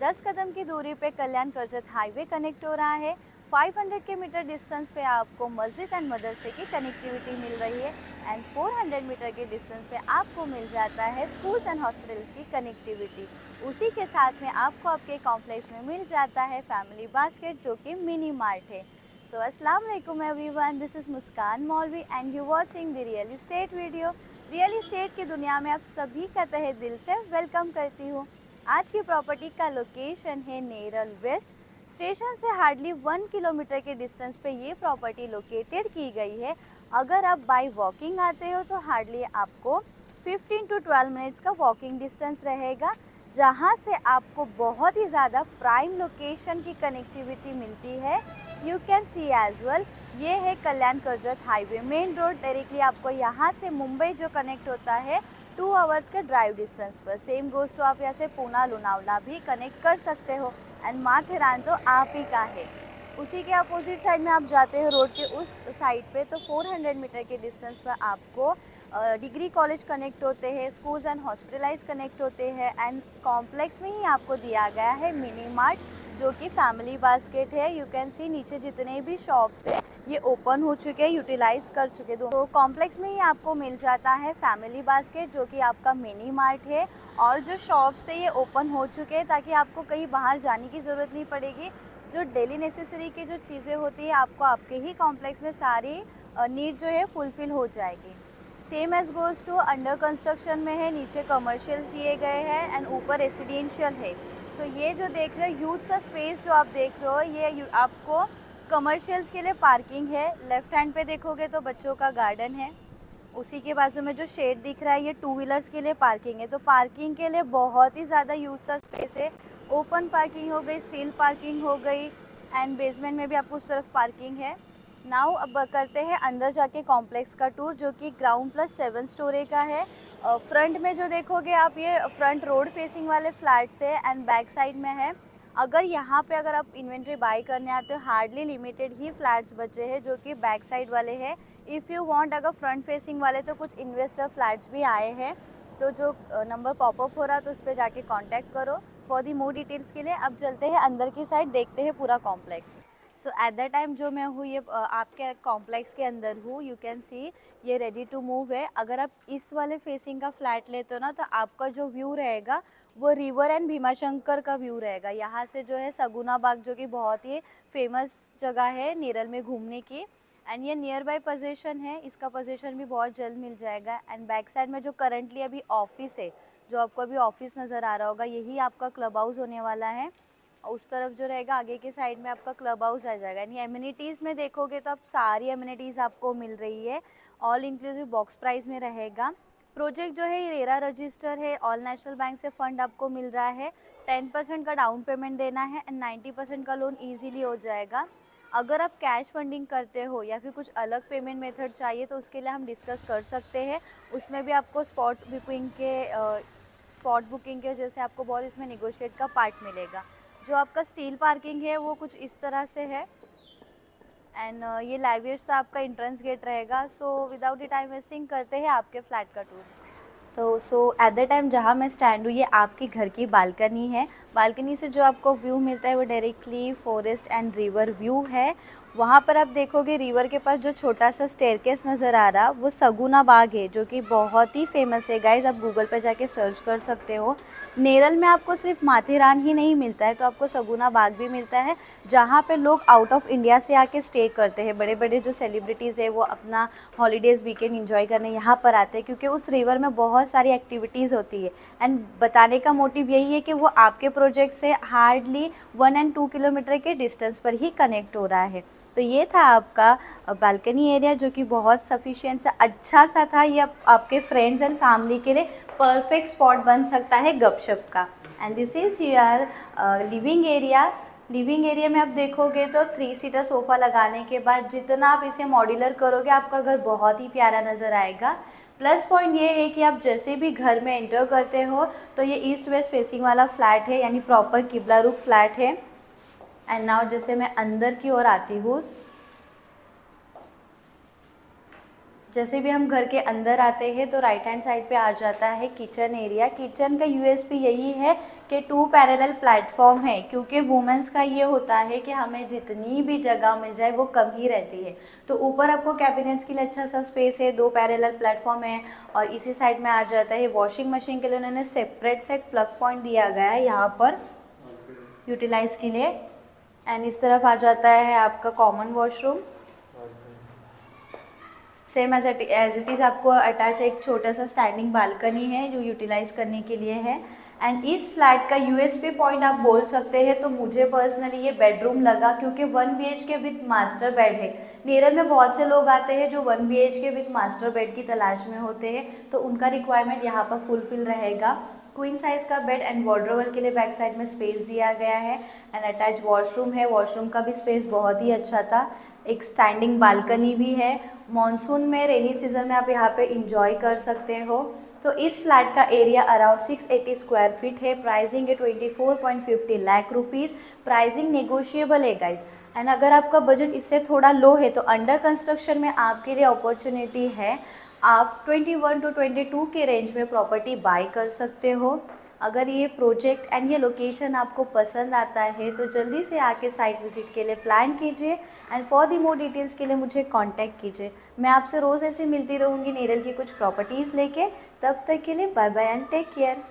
10 कदम की दूरी पे कल्याण करजत हाईवे कनेक्ट हो रहा है। 500 के मीटर डिस्टेंस पे आपको मस्जिद एंड मदरसे की कनेक्टिविटी मिल रही है एंड 400 मीटर के डिस्टेंस पे आपको मिल जाता है स्कूल्स एंड हॉस्पिटल्स की कनेक्टिविटी। उसी के साथ में आपको आपके कॉम्प्लेक्स में मिल जाता है फैमिली बास्केट जो कि मिनी मार्ट है। सो अस्सलाम वालेकुम एवरीवन, दिस इज़ मुस्कान मौलवी and you watching the real estate video. Real estate की दुनिया में आप सभी का तहे दिल से वेलकम करती हूँ। आज की प्रॉपर्टी का लोकेशन है नेरल वेस्ट। स्टेशन से हार्डली 1 किलोमीटर के डिस्टेंस पे ये प्रॉपर्टी लोकेटेड की गई है। अगर आप बाय वॉकिंग आते हो तो हार्डली आपको 15 to 12 मिनट्स का वॉकिंग डिस्टेंस रहेगा, जहाँ से आपको बहुत ही ज़्यादा प्राइम लोकेशन की कनेक्टिविटी मिलती है। You can see as well, ये है Kalyan Karjat highway main road. Directly आपको यहाँ से मुंबई जो कनेक्ट होता है 2 आवर्स का ड्राइव डिस्टेंस पर। सेम गोज़ तो आप यहाँ से पूना लोनावला भी कनेक्ट कर सकते हो एंड माथेरान तो आप ही का है। उसी के अपोजिट साइड में आप जाते हो रोड के उस साइड पे तो 400 मीटर के डिस्टेंस पर आपको डिग्री कॉलेज कनेक्ट होते हैं, स्कूल्स एंड हॉस्पिटलाइज कनेक्ट होते हैं एंड कॉम्प्लेक्स में ही आपको दिया गया है मिनी मार्ट जो कि फैमिली बास्केट है। यू कैन सी नीचे जितने भी शॉप्स है ये ओपन हो चुके हैं, यूटिलाइज कर चुके हैं। तो कॉम्प्लेक्स में ही आपको मिल जाता है फैमिली बास्केट जो कि आपका मिनी मार्ट है और जो शॉप्स है ये ओपन हो चुके हैं ताकि आपको कहीं बाहर जाने की ज़रूरत नहीं पड़ेगी। जो डेली नेसेसरी की जो चीज़ें होती है आपको आपके ही कॉम्प्लेक्स में सारी नीड जो है फुलफ़िल हो जाएगी। Same as goes to under construction में है, नीचे कमर्शियल्स दिए गए हैं एंड ऊपर रेसिडेंशियल है। सो ये जो देख रहे हो ह्यूज सा स्पेस जो आप देख रहे हो ये आपको कमर्शियल्स के लिए पार्किंग है। लेफ़्ट हैंड पे देखोगे तो बच्चों का गार्डन है। उसी के बाजू में जो शेड दिख रहा है ये 2 व्हीलर्स के लिए पार्किंग है। तो पार्किंग के लिए बहुत ही ज़्यादा ह्यूज सा स्पेस है। ओपन पार्किंग हो गई, स्टील पार्किंग हो गई एंड बेसमेंट में भी आपको उस तरफ पार्किंग है। नाउ अब करते हैं अंदर जाके कॉम्प्लेक्स का टूर जो कि ग्राउंड प्लस 7 स्टोरी का है। फ्रंट में जो देखोगे आप ये फ्रंट रोड फेसिंग वाले फ्लैट्स है एंड बैक साइड में है। अगर यहाँ पे अगर आप इन्वेंट्री बाय करने आते हो हार्डली लिमिटेड ही फ्लैट्स बचे हैं जो कि बैक साइड वाले हैं। इफ़ यू वांट अगर फ्रंट फेसिंग वाले तो कुछ इन्वेस्टर फ्लैट्स भी आए हैं। तो जो नंबर पॉपअप हो रहा है तो उस पर जाके कांटेक्ट करो फॉर दी मोर डिटेल्स के लिए। अब चलते हैं अंदर की साइड, देखते हैं पूरा complex. So at the time जो मैं हूँ ये आपके कॉम्प्लेक्स के अंदर हूँ। यू कैन सी ये रेडी टू मूव है। अगर आप इस वाले फेसिंग का फ्लैट लेते हो ना तो आपका जो व्यू रहेगा वो रिवर एंड भीमाशंकर का व्यू रहेगा। यहाँ से जो है सगुना बाग जो कि बहुत ही फेमस जगह है नेरल में घूमने की एंड ये नियर बाय पोजीशन है। इसका पोजीशन भी बहुत जल्द मिल जाएगा एंड बैक साइड में जो करंटली अभी ऑफिस है, जो आपको अभी ऑफिस नज़र आ रहा होगा, यही आपका क्लब हाउस होने वाला है। उस तरफ जो रहेगा आगे के साइड में आपका क्लब हाउस आ जाएगा। यानी एमिनिटीज़ में देखोगे तो आप सारी एमिनिटीज़ आपको मिल रही है। ऑल इंक्लूसिव बॉक्स प्राइस में रहेगा। प्रोजेक्ट जो है ये रेरा रजिस्टर है, ऑल नेशनल बैंक से फंड आपको मिल रहा है। 10% का डाउन पेमेंट देना है एंड 90% का लोन ईजिली हो जाएगा। अगर आप कैश फंडिंग करते हो या फिर कुछ अलग पेमेंट मेथड चाहिए तो उसके लिए हम डिस्कस कर सकते हैं। उसमें भी आपको स्पॉट बुकिंग के जैसे आपको बहुत इसमें निगोशिएट का पार्ट मिलेगा। जो आपका स्टील पार्किंग है वो कुछ इस तरह से है एंड ये लाइवेज से आपका एंट्रेंस गेट रहेगा। सो विदाउट टाइम वेस्टिंग करते हैं आपके फ्लैट का टूर। तो एट द टाइम जहाँ मैं स्टैंड हूँ ये आपके घर की बालकनी है। बालकनी से जो आपको व्यू मिलता है वो directly forest and river view है। वहाँ पर आप देखोगे रिवर के पास जो छोटा सा स्टेयरकेस नज़र आ रहा वो सगुना बाग है जो कि बहुत ही फेमस है। गाइज आप गूगल पर जाके सर्च कर सकते हो। नेरल में आपको सिर्फ माथेरान ही नहीं मिलता है तो आपको सगुना बाग भी मिलता है जहाँ पे लोग आउट ऑफ इंडिया से आके स्टे करते हैं। बड़े बड़े जो सेलिब्रिटीज़ है वो अपना हॉलीडेज़ वीकेंड एंजॉय करने यहाँ पर आते हैं क्योंकि उस रिवर में बहुत सारी एक्टिविटीज़ होती है। एंड बताने का मोटिव यही है कि वो आपके प्रोजेक्ट से हार्डली 1 and 2 किलोमीटर के डिस्टेंस पर ही कनेक्ट हो रहा है। तो ये था आपका बालकनी एरिया जो कि बहुत सफिशिएंट सा अच्छा सा था। ये आपके फ्रेंड्स एंड फैमिली के लिए परफेक्ट स्पॉट बन सकता है गपशप का। And this is your living area. Living area में आप देखोगे तो 3 सीटर सोफ़ा लगाने के बाद जितना आप इसे मॉड्यूलर करोगे आपका घर बहुत ही प्यारा नज़र आएगा। प्लस पॉइंट ये है कि आप जैसे भी घर में एंटर करते हो तो ये ईस्ट वेस्ट फेसिंग वाला फ्लैट है यानी प्रॉपर किबला रुख फ्लैट है। एंड नाउ जैसे मैं अंदर की ओर आती हूँ जैसे भी हम घर के अंदर आते हैं तो राइट हैंड साइड पे आ जाता है किचन एरिया। किचन का यूएसपी यही है कि 2 पैरेलल प्लेटफॉर्म है, क्योंकि वुमेंस का ये होता है कि हमें जितनी भी जगह मिल जाए वो कम ही रहती है। तो ऊपर आपको कैबिनेट्स के लिए अच्छा सा स्पेस है, 2 पैरेलल प्लेटफॉर्म है। और इसी साइड में आ जाता है वॉशिंग मशीन के लिए उन्होंने सेपरेट से प्लग पॉइंट दिया गया है यहाँ पर यूटिलाइज के लिए। एंड इस तरफ आ जाता है आपका common washroom. Same as it is आपको अटैच एक छोटा सा स्टैंडिंग बालकनी है जो यूटिलाइज करने के लिए है। एंड इस फ्लैट का यूएसपी पॉइंट आप बोल सकते हैं तो मुझे पर्सनली ये बेडरूम लगा, क्योंकि 1 BHK विथ मास्टर बेड है। नेरल में बहुत से लोग आते हैं जो 1 BHK विथ मास्टर बेड की तलाश में होते हैं, तो उनका रिक्वायरमेंट यहाँ पर फुलफिल रहेगा। क्वीन साइज़ का बेड एंड वार्डरोब के लिए बैक साइड में स्पेस दिया गया है। एंड अटैच वॉशरूम है, वॉशरूम का भी स्पेस बहुत ही अच्छा था। एक स्टैंडिंग बालकनी भी है। मॉनसून में, रेनी सीजन में आप यहाँ पे इंजॉय कर सकते हो। तो इस फ्लैट का एरिया अराउंड 680 स्क्वायर फीट है। प्राइसिंग है 24.50 लाख रुपीज़। प्राइसिंग नेगोशिएबल है गाइज। एंड अगर आपका बजट इससे थोड़ा लो है तो अंडर कंस्ट्रक्शन में आपके लिए अपॉर्चुनिटी है। आप 21 to 22 के रेंज में प्रॉपर्टी बाय कर सकते हो। अगर ये प्रोजेक्ट एंड ये लोकेशन आपको पसंद आता है तो जल्दी से आके साइट विजिट के लिए प्लान कीजिए। And for the more details के लिए मुझे कांटेक्ट कीजिए। मैं आपसे रोज़ ऐसे मिलती रहूँगी नेरल की कुछ प्रॉपर्टीज़ लेके। तब तक के लिए bye bye and take care.